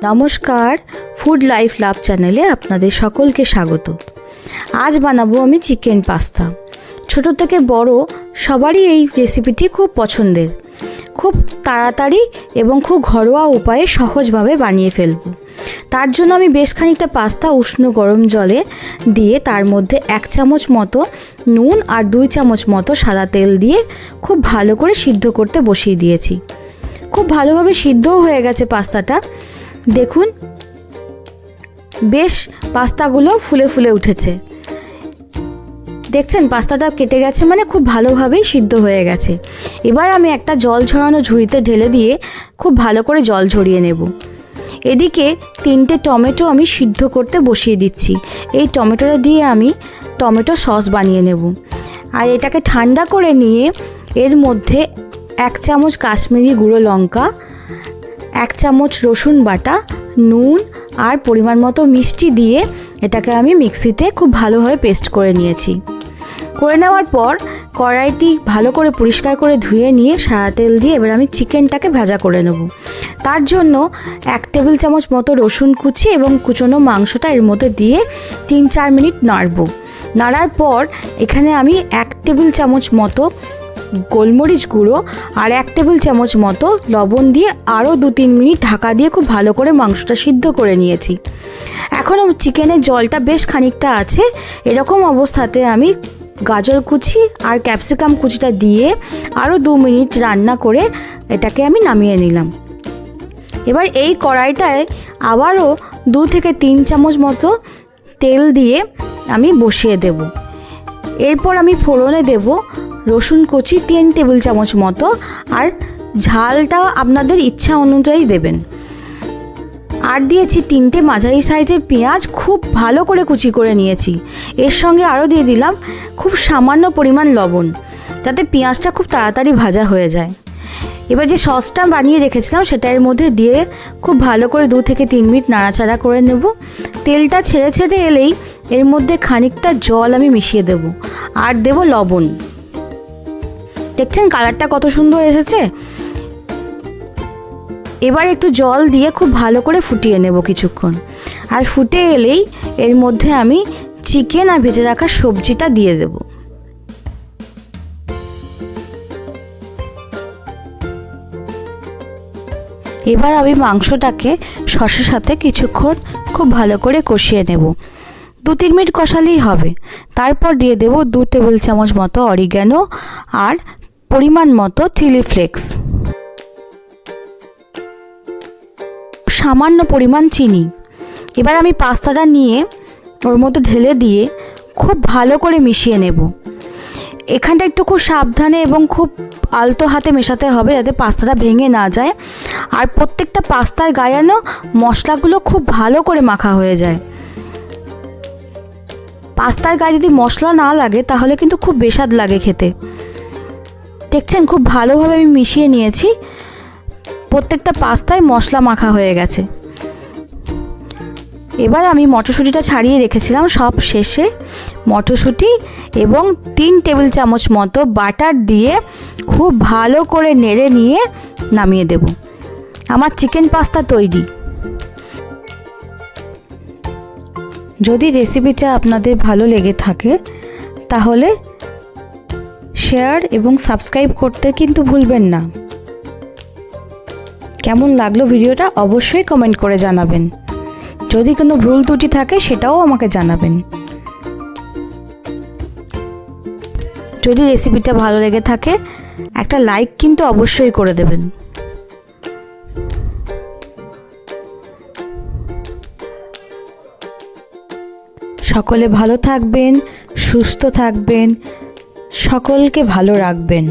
নমস্কার, food life love চ্যানেলে আপনাদের সকলকে স্বাগত। আজ বানাবো আমি চিকেন পাস্তা। ছোট থেকে বড় সবারই এই রেসিপিটি খুব পছন্দের। খুব তাড়াতাড়ি এবং খুব ঘরোয়া উপায়ে সহজভাবে বানিয়ে ফেলবো। তার জন্য আমি বেশ খানিকটা পাস্তা উষ্ণ গরম জলে দিয়ে তার মধ্যে 1 চামচ মতো নুন আর 2 চামচ মতো সাদা তেল দিয়ে খুব ভালো করে সিদ্ধ করতে বসিয়ে দিয়েছি। খুব ভালোভাবে সিদ্ধও হয়ে গেছে পাস্তাটা। দেখুন, বেশ পাস্তাগুলো ফুলে ফুলে উঠেছে। দেখছেন, পাস্তাটা কেটে গেছে মানে খুব ভালোভাবেই সিদ্ধ হয়ে গেছে। এবার আমি একটা জল ঝরানো ঝুড়িতে ঢেলে দিয়ে খুব ভালো করে জল ঝরিয়ে নেব। এদিকে 3টে টমেটো আমি সিদ্ধ করতে বসিয়ে দিচ্ছি। এই টমেটোটা দিয়ে আমি টমেটো সস বানিয়ে নেব। আর এটাকে ঠান্ডা করে নিয়ে এর মধ্যে 1 চামচ কাশ্মীরি গুঁড়ো লঙ্কা, 1 চামচ রসুন বাটা, নুন আর পরিমাণ মতো মিষ্টি দিয়ে এটাকে আমি মিক্সিতে খুব ভালোভাবে পেস্ট করে নিয়েছি। করে নেওয়ার পর কড়াইটি ভালো করে পরিষ্কার করে ধুয়ে নিয়ে সাদা তেল দিয়ে এবার আমি চিকেনটাকে ভাজা করে নেব। তার জন্য 1 টেবিল চামচ মতো রসুন কুচি এবং কুচনো মাংসটা এর মধ্যে দিয়ে 3-4 মিনিট নাড়ব। নাড়ার পর এখানে আমি 1 টেবিল চামচ মতো গোলমরিচ গুঁড়ো আর 1 টেবিল চামচ মতো লবণ দিয়ে আরও 2-3 মিনিট ঢাকা দিয়ে খুব ভালো করে মাংসটা সিদ্ধ করে নিয়েছি। এখনও চিকেনের জলটা বেশ খানিকটা আছে। এরকম অবস্থাতে আমি গাজর কুচি আর ক্যাপসিকাম কুচিটা দিয়ে আরও 2 মিনিট রান্না করে এটাকে আমি নামিয়ে নিলাম। এবার এই কড়াইটায় আবারও 2 থেকে 3 চামচ মতো তেল দিয়ে আমি বসিয়ে দেব। এরপর আমি ফোড়নে দেব রসুন কুচি 3 টেবিল চামচ মতো, আর ঝালটা আপনাদের ইচ্ছা অনুযায়ী দেবেন। আর দিয়েছি 3টে মাঝারি সাইজের পেঁয়াজ খুব ভালো করে কুচি করে নিয়েছি। এর সঙ্গে আরও দিয়ে দিলাম খুব সামান্য পরিমাণ লবণ, যাতে পেঁয়াজটা খুব তাড়াতাড়ি ভাজা হয়ে যায়। এবার যে সসটা বানিয়ে রেখেছিলাম সেটা এর মধ্যে দিয়ে খুব ভালো করে 2 থেকে 3 মিনিট নাড়াচাড়া করে নেব। তেলটা ছেড়ে ছেড়ে এলেই এর মধ্যে খানিকটা জল আমি মিশিয়ে দেব আর দেব লবণ। দেখছেন কালারটা কত সুন্দর এসেছে। এবার একটু জল দিয়ে খুব ভালো করে ফুটিয়ে নেব কিছুক্ষণ। আর ফুটে এলেই এর মধ্যে আমি চিকেন আর ভেজে রাখা সবজিটা দিয়ে দেব। এবার আমি মাংসটাকে সসের সাথে কিছুক্ষণ খুব ভালো করে কষিয়ে নেব। 2-3 মিনিট কষালেই হবে। তারপর দিয়ে দেব 2 টেবিল চামচ মতো অরিগ্যানো আর পরিমাণ মতো চিলি ফ্লেক্স, সামান্য পরিমাণ চিনি। এবার আমি পাস্তাটা নিয়ে ওর মধ্যে ঢেলে দিয়ে খুব ভালো করে মিশিয়ে নেব। এখানটা একটু খুব সাবধানে এবং খুব আলতো হাতে মেশাতে হবে যাতে পাস্তাটা ভেঙে না যায়। আর প্রত্যেকটা পাস্তার গায়ে যেন মশলাগুলো খুব ভালো করে মাখা হয়ে যায়। পাস্তার গায়ে যদি মশলা না লাগে তাহলে কিন্তু খুব বেস্বাদ লাগে খেতে। দেখছেন, খুব ভালোভাবে আমি মিশিয়ে নিয়েছি। প্রত্যেকটা পাস্তায় মশলা মাখা হয়ে গেছে। এবার আমি মটরশুঁটিটা ছাড়িয়ে রেখেছিলাম সব শেষে মটরশুঁটি এবং 3 টেবিল চামচ মতো বাটার দিয়ে খুব ভালো করে নেড়ে নিয়ে নামিয়ে দেব। আমার চিকেন পাস্তা তৈরি। যদি রেসিপিটা আপনাদের ভালো লেগে থাকে তাহলে শেয়ার এবং সাবস্ক্রাইব করতে কিন্তু ভুলবেন না। কেমন লাগলো ভিডিওটা অবশ্যই কমেন্ট করে জানাবেন। যদি কোনো ভুল ত্রুটি থাকে সেটাও আমাকে জানাবেন। যদি রেসিপিটা ভালো লেগে থাকে একটা লাইক কিন্তু অবশ্যই করে দেবেন। সকলে ভালো থাকবেন, সুস্থ থাকবেন, সকলকে ভালো রাখবেন।